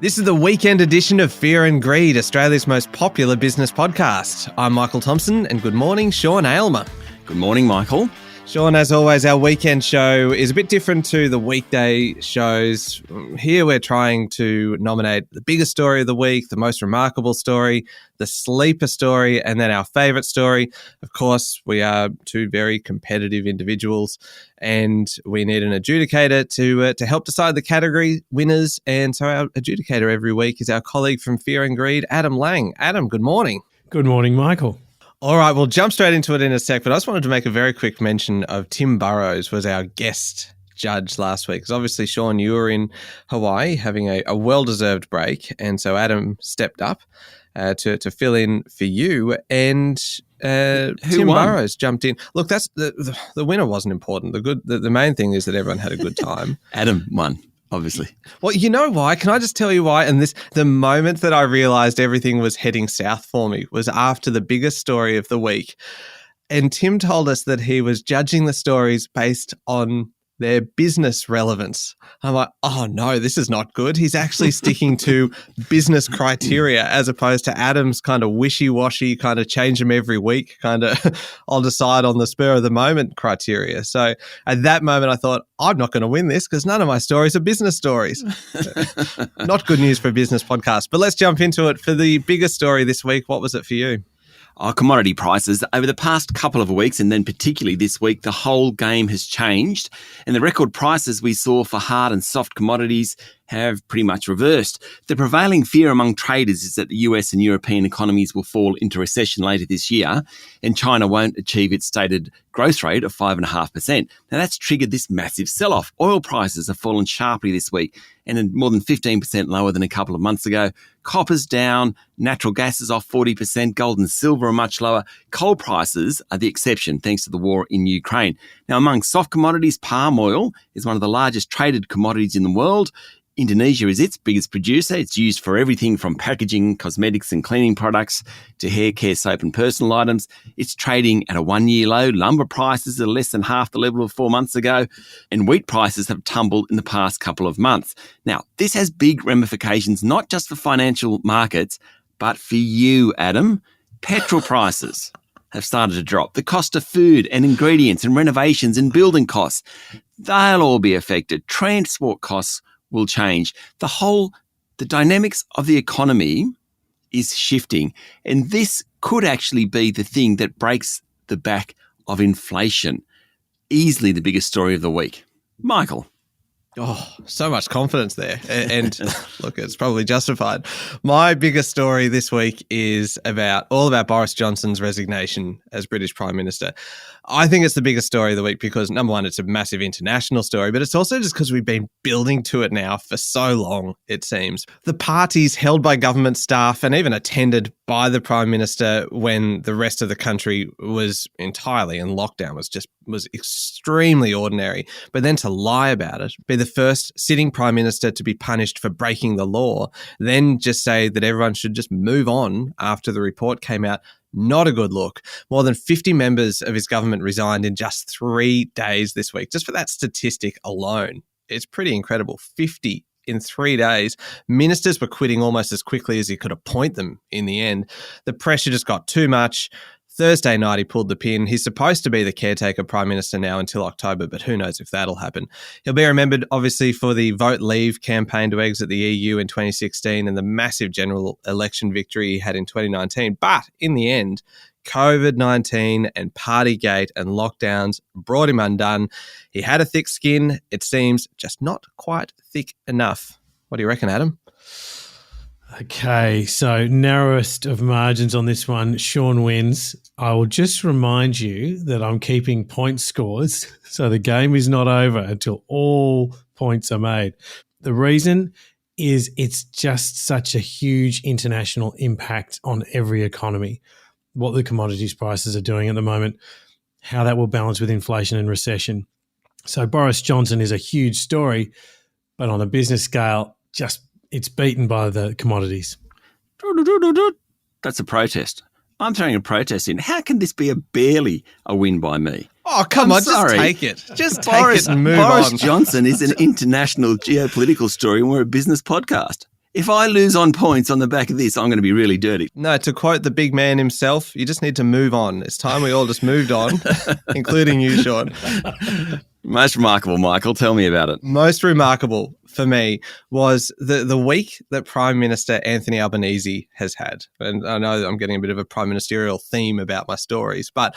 This is the weekend edition of Fear and Greed, Australia's most popular business podcast. I'm Michael Thompson, and good morning, Sean Aylmer. Good morning, Michael. Sean, as always, our weekend show is a bit different to the weekday shows. Here we're trying to nominate the biggest story of the week, the most remarkable story, the sleeper story, and then our favourite story. Of course, we are two very competitive individuals and we need an adjudicator to help decide the category winners. And so our adjudicator every week is our colleague from Fear and Greed, Adam Lang. Adam, good morning. Good morning, Michael. All right, we'll jump straight into it in a sec, but I just wanted to make a very quick mention of Tim Burrows was our guest judge last week. Because obviously, Sean, you were in Hawaii having a well-deserved break, and so Adam stepped up to fill in for you, and Tim Burrows jumped in. Look, that's the winner wasn't important. The main thing is that everyone had a good time. Adam won. Obviously. Well, you know why? Can I just tell you why? And the moment that I realised everything was heading south for me was after the biggest story of the week. And Tim told us that he was judging the stories based on their business relevance. I'm like, oh no, this is not good. He's actually sticking to business criteria as opposed to Adam's kind of wishy-washy, kind of change them every week, kind of I'll decide on the spur of the moment criteria. So at that moment I thought, I'm not going to win this because none of my stories are business stories. Not good news for a business podcast. But let's jump into it. For the biggest story this week, what was it for you? Commodity prices. Over the past couple of weeks, and then particularly this week, the whole game has changed. And the record prices we saw for hard and soft commodities have pretty much reversed. The prevailing fear among traders is that the US and European economies will fall into recession later this year, and China won't achieve its stated growth rate of 5.5%. Now that's triggered this massive sell-off. Oil prices have fallen sharply this week and are more than 15% lower than a couple of months ago. Copper's down, natural gas is off 40%, gold and silver are much lower. Coal prices are the exception thanks to the war in Ukraine. Now among soft commodities, palm oil is one of the largest traded commodities in the world. Indonesia is its biggest producer. It's used for everything from packaging, cosmetics and cleaning products to hair care, soap and personal items. It's trading at a one-year low. Lumber prices are less than half the level of 4 months ago, and wheat prices have tumbled in the past couple of months. Now, this has big ramifications, not just for financial markets, but for you, Adam. Petrol prices have started to drop. The cost of food and ingredients and renovations and building costs, they'll all be affected. Transport costs will change. The dynamics of the economy is shifting, and this could actually be the thing that breaks the back of inflation. Easily the biggest story of the week. Michael. Oh, so much confidence there. And look, it's probably justified. My biggest story this week is all about Boris Johnson's resignation as British Prime Minister. I think it's the biggest story of the week because, number one, it's a massive international story, but it's also just because we've been building to it now for so long, it seems. The parties held by government staff and even attended by the Prime Minister when the rest of the country was entirely in lockdown was extremely ordinary. But then to lie about it, be the first sitting Prime Minister to be punished for breaking the law, then just say that everyone should just move on after the report came out, not a good look. More than 50 members of his government resigned in just 3 days this week. Just for that statistic alone, it's pretty incredible. 50 in 3 days. Ministers were quitting almost as quickly as he could appoint them in the end. The pressure just got too much. Thursday night, he pulled the pin. He's supposed to be the caretaker Prime Minister now until October, but who knows if that'll happen. He'll be remembered, obviously, for the Vote Leave campaign to exit the EU in 2016 and the massive general election victory he had in 2019. But in the end, COVID-19 and Partygate and lockdowns brought him undone. He had a thick skin, it seems, just not quite thick enough. What do you reckon, Adam? Okay, so narrowest of margins on this one, Sean wins. I will just remind you that I'm keeping point scores, so the game is not over until all points are made. The reason is it's just such a huge international impact on every economy, what the commodities prices are doing at the moment, how that will balance with inflation and recession. So Boris Johnson is a huge story, but on a business scale, it's beaten by the commodities. That's a protest. I'm throwing a protest in. How can this be barely a win by me? Oh, come on, sorry. Just take it. Just take it and move Boris on. Johnson is an international geopolitical story and we're a business podcast. If I lose on points on the back of this, I'm going to be really dirty. No, to quote the big man himself, you just need to move on. It's time we all just moved on, including you, Sean. Most remarkable, Michael. Tell me about it. Most remarkable for me was the week that Prime Minister Anthony Albanese has had. And I know that I'm getting a bit of a prime ministerial theme about my stories, but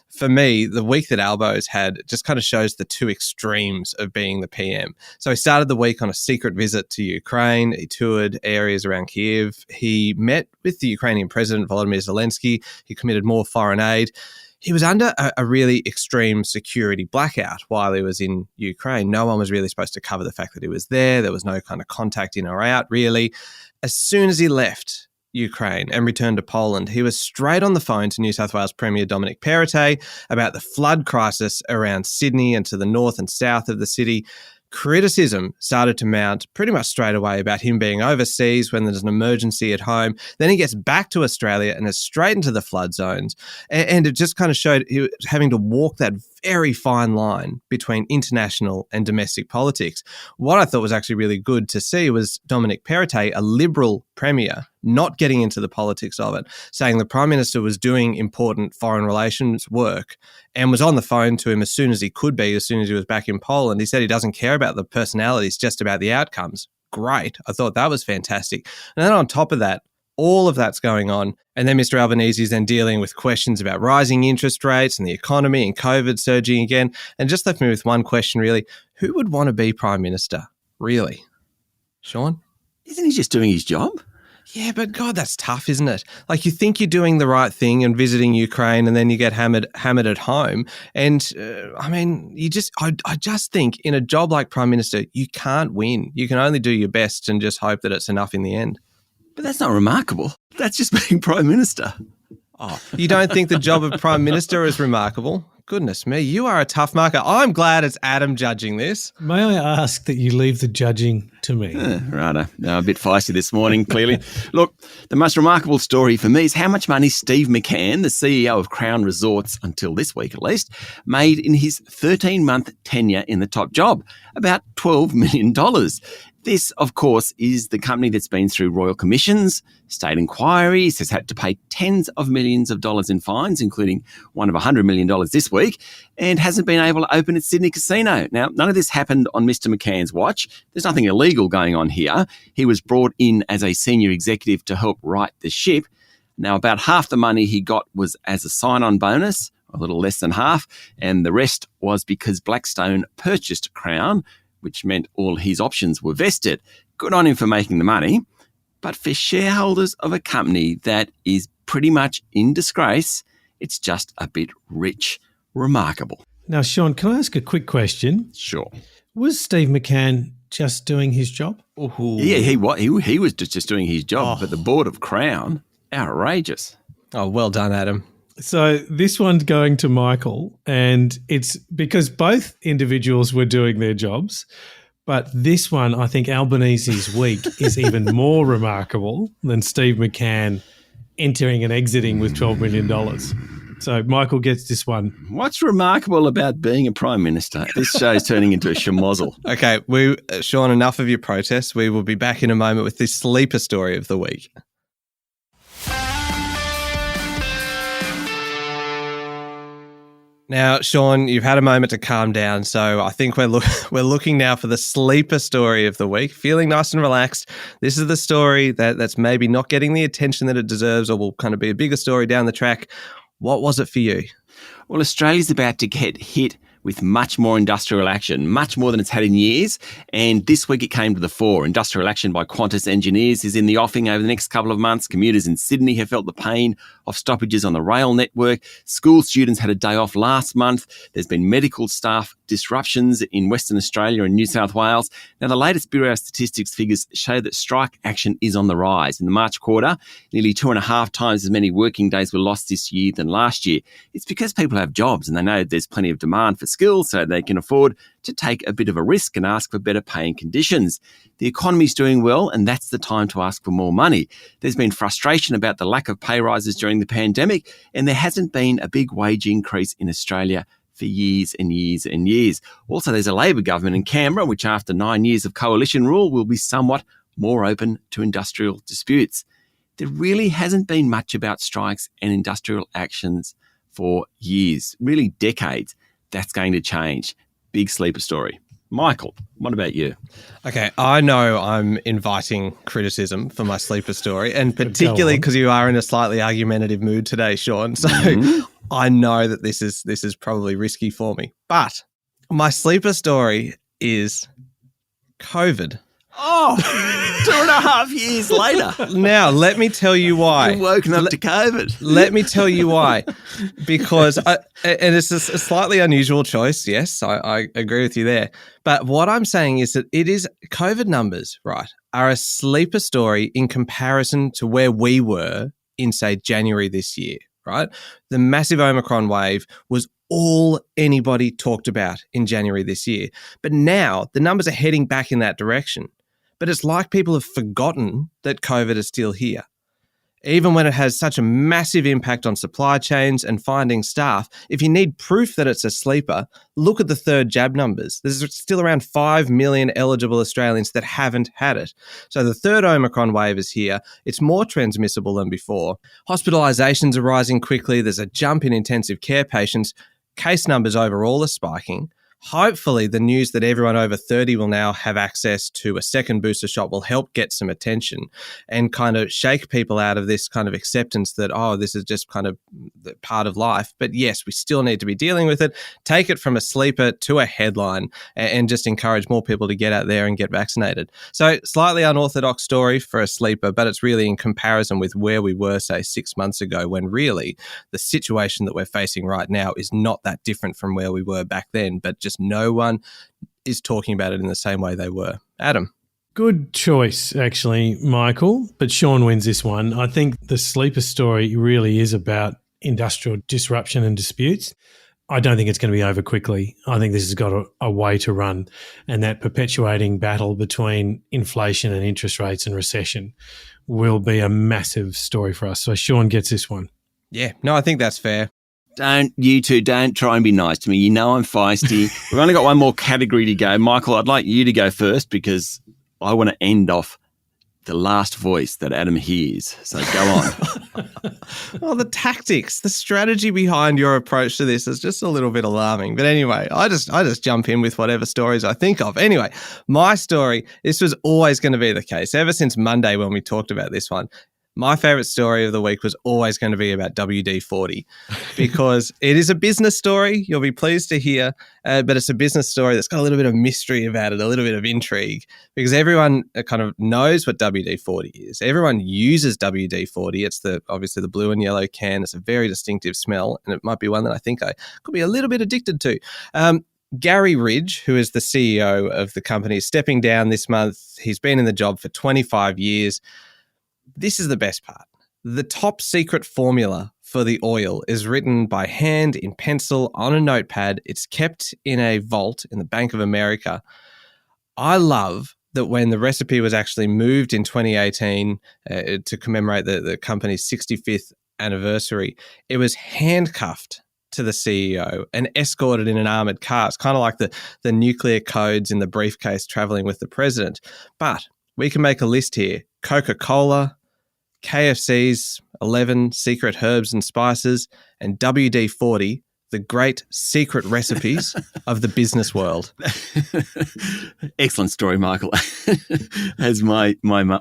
for me, the week that Albo's had just kind of shows the two extremes of being the PM. So he started the week on a secret visit to Ukraine. He toured areas around Kyiv. He met with the Ukrainian president, Volodymyr Zelensky. He committed more foreign aid. He was under a really extreme security blackout while he was in Ukraine. No one was really supposed to cover the fact that he was there. There was no kind of contact in or out, really. As soon as he left Ukraine and returned to Poland, he was straight on the phone to New South Wales Premier Dominic Perrottet about the flood crisis around Sydney and to the north and south of the city. Criticism started to mount pretty much straight away about him being overseas when there's an emergency at home. Then he gets back to Australia and is straight into the flood zones. And it just kind of showed he was having to walk that very fine line between international and domestic politics. What I thought was actually really good to see was Dominic Perrottet, a Liberal Premier, not getting into the politics of it, saying the Prime Minister was doing important foreign relations work and was on the phone to him as soon as he could be, as soon as he was back in Poland. He said he doesn't care about the personalities, just about the outcomes. Great. I thought that was fantastic. And then on top of that, all of that's going on. And then Mr. Albanese is then dealing with questions about rising interest rates and the economy and COVID surging again. And just left me with one question, really. Who would want to be Prime Minister? Really? Sean? Isn't he just doing his job? Yeah, but God, that's tough, isn't it? Like you think you're doing the right thing and visiting Ukraine and then you get hammered at home. And I just think in a job like Prime Minister, you can't win. You can only do your best and just hope that it's enough in the end. But that's not remarkable. That's just being Prime Minister. Oh, you don't think the job of Prime Minister is remarkable? Goodness me, you are a tough marker. I'm glad it's Adam judging this. May I ask that you leave the judging to me? Righto. No, a bit feisty this morning, clearly. Look, the most remarkable story for me is how much money Steve McCann, the CEO of Crown Resorts, until this week at least, made in his 13-month tenure in the top job, about $12 million. This, of course, is the company that's been through royal commissions, state inquiries, has had to pay tens of millions of dollars in fines, including one of $100 million this week, and hasn't been able to open its Sydney casino. Now, none of this happened on Mr. McCann's watch. There's nothing illegal going on here. He was brought in as a senior executive to help right the ship. Now, about half the money he got was as a sign-on bonus, a little less than half, and the rest was because Blackstone purchased Crown, which meant all his options were vested. Good on him for making the money. But for shareholders of a company that is pretty much in disgrace, it's just a bit rich. Remarkable. Now, Sean, can I ask a quick question? Sure. Was Steve McCann just doing his job? Ooh. Yeah, he was just doing his job, but the board of Crown, outrageous. Oh, well done, Adam. So this one's going to Michael, and it's because both individuals were doing their jobs, but this one, I think Albanese's week is even more remarkable than Steve McCann entering and exiting with $12 million. So Michael gets this one. What's remarkable about being a Prime Minister? This show's turning into a schmozzle. Okay, Sean, enough of your protests. We will be back in a moment with this sleeper story of the week. Now, Sean, you've had a moment to calm down, so I think we're looking now for the sleeper story of the week. Feeling nice and relaxed. This is the story that's maybe not getting the attention that it deserves or will kind of be a bigger story down the track. What was it for you? Well, Australia's about to get hit with much more industrial action, much more than it's had in years. And this week it came to the fore. Industrial action by Qantas engineers is in the offing over the next couple of months. Commuters in Sydney have felt the pain of stoppages on the rail network. School students had a day off last month. There's been medical staff disruptions in Western Australia and New South Wales. Now, the latest Bureau of Statistics figures show that strike action is on the rise. In the March quarter, nearly 2.5 times as many working days were lost this year than last year. It's because people have jobs and they know there's plenty of demand for skills, so they can afford to take a bit of a risk and ask for better paying conditions. The economy's doing well, and that's the time to ask for more money. There's been frustration about the lack of pay rises during the pandemic, and there hasn't been a big wage increase in Australia for years and years and years. Also, there's a Labor government in Canberra, which after 9 years of coalition rule will be somewhat more open to industrial disputes. There really hasn't been much about strikes and industrial actions for years, really decades. That's going to change. Big sleeper story. Michael, what about you? Okay, I know I'm inviting criticism for my sleeper story, and particularly because you are in a slightly argumentative mood today, Sean. So I know that this is probably risky for me. But my sleeper story is COVID. Oh, 2.5 years later. Now, let me tell you why. You've woken up to COVID. Let me tell you why. Because, and it's a slightly unusual choice, yes, I agree with you there. But what I'm saying is that it is COVID numbers, right, are a sleeper story in comparison to where we were in, say, January this year, right? The massive Omicron wave was all anybody talked about in January this year. But now the numbers are heading back in that direction. But it's like people have forgotten that COVID is still here. Even when it has such a massive impact on supply chains and finding staff, if you need proof that it's a sleeper, look at the third jab numbers. There's still around 5 million eligible Australians that haven't had it. So the third Omicron wave is here. It's more transmissible than before. Hospitalizations are rising quickly. There's a jump in intensive care patients. Case numbers overall are spiking. Hopefully, the news that everyone over 30 will now have access to a second booster shot will help get some attention and kind of shake people out of this kind of acceptance that, oh, this is just kind of part of life. But yes, we still need to be dealing with it. Take it from a sleeper to a headline and just encourage more people to get out there and get vaccinated. So slightly unorthodox story for a sleeper, but it's really in comparison with where we were, say, 6 months ago, when really the situation that we're facing right now is not that different from where we were back then, but just no one is talking about it in the same way they were. Adam. Good choice, actually, Michael, but Sean wins this one. I think the sleeper story really is about industrial disruption and disputes. I don't think it's going to be over quickly. I think this has got a way to run, and that perpetuating battle between inflation and interest rates and recession will be a massive story for us. So Sean gets this one. Yeah, no, I think that's fair. You two, don't try and be nice to me. You know I'm feisty. We've only got one more category to go. Michael, I'd like you to go first because I want to end off the last voice that Adam hears. So go on. Well, the tactics, the strategy behind your approach to this is just a little bit alarming. But anyway, I just jump in with whatever stories I think of. Anyway, my story, this was always going to be the case. Ever since Monday when we talked about this one, my favourite story of the week was always going to be about WD-40 because it is a business story, you'll be pleased to hear, but it's a business story that's got a little bit of mystery about it, a little bit of intrigue, because everyone kind of knows what WD-40 is. Everyone uses WD-40. It's obviously the blue and yellow can. It's a very distinctive smell, and it might be one that I think I could be a little bit addicted to. Gary Ridge, who is the CEO of the company, is stepping down this month. He's been in the job for 25 years. This is the best part. The top secret formula for the oil is written by hand in pencil on a notepad. It's kept in a vault in the Bank of America. I love that when the recipe was actually moved in 2018 to commemorate the company's 65th anniversary, it was handcuffed to the CEO and escorted in an armoured car. It's kind of like the nuclear codes in the briefcase travelling with the president. But we can make a list here. Coca-Cola, KFC's 11 secret herbs and spices, and WD-40, the great secret recipes of the business world. Excellent story, Michael. As my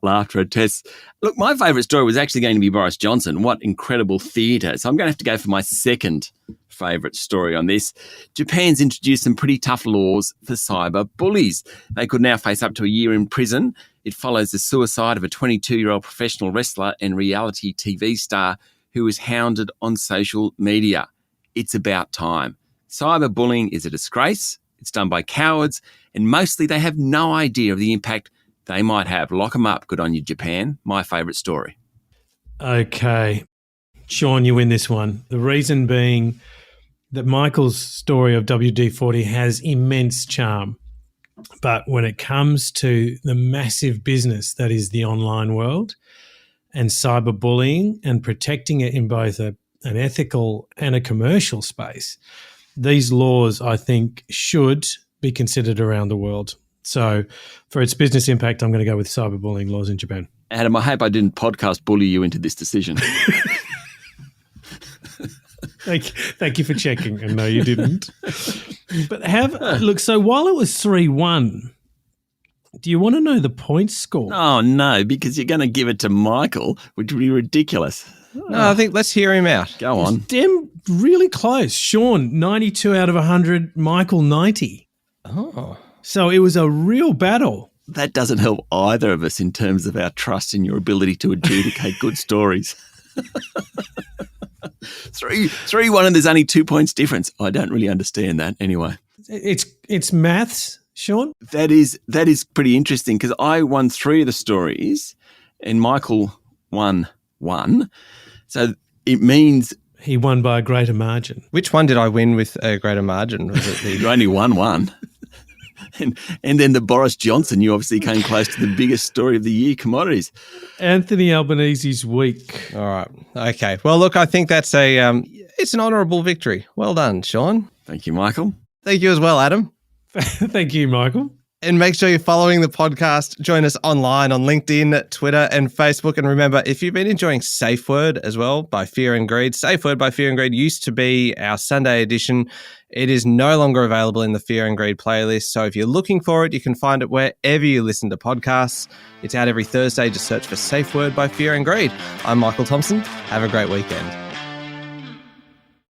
laughter attests. Look, my favourite story was actually going to be Boris Johnson. What incredible theatre. So I'm going to have to go for my second favourite story on this. Japan's introduced some pretty tough laws for cyber bullies. They could now face up to a year in prison. It follows the suicide of a 22-year-old professional wrestler and reality TV star who was hounded on social media. It's about time. Cyberbullying is a disgrace. It's done by cowards, and mostly they have no idea of the impact they might have. Lock them up. Good on you, Japan. My favourite story. Okay. Sean, you win this one. The reason being that Michael's story of WD-40 has immense charm. But when it comes to the massive business that is the online world and cyberbullying and protecting it in both an ethical and a commercial space, these laws, I think, should be considered around the world. So for its business impact, I'm going to go with cyberbullying laws in Japan. Adam, I hope I didn't podcast bully you into this decision. Thank you for checking. And no, you didn't. But so while it was 3-1, do you want to know the point score? Oh, no, because you're going to give it to Michael, which would be ridiculous. No, I think let's hear him out. Go on. Damn, really close. Sean, 92 out of 100. Michael, 90. Oh. So it was a real battle. That doesn't help either of us in terms of our trust in your ability to adjudicate good stories. 3-1 and there's only 2 points difference. I don't really understand that anyway. It's maths, Sean. That is pretty interesting because I won 3 of the stories and Michael won 1. So it means he won by a greater margin. Which one did I win with a greater margin? Was it you only won 1. And then the Boris Johnson, you obviously came close to the biggest story of the year, commodities. Anthony Albanese's week. All right. Okay. Well, look, I think that's it's an honourable victory. Well done, Sean. Thank you, Michael. Thank you as well, Adam. Thank you, Michael. And make sure you're following the podcast. Join us online on LinkedIn, Twitter, and Facebook. And remember, if you've been enjoying Safe Word as well by Fear and Greed, Safe Word by Fear and Greed used to be our Sunday edition. It is no longer available in the Fear and Greed playlist. So if you're looking for it, you can find it wherever you listen to podcasts. It's out every Thursday. Just search for Safe Word by Fear and Greed. I'm Michael Thompson. Have a great weekend.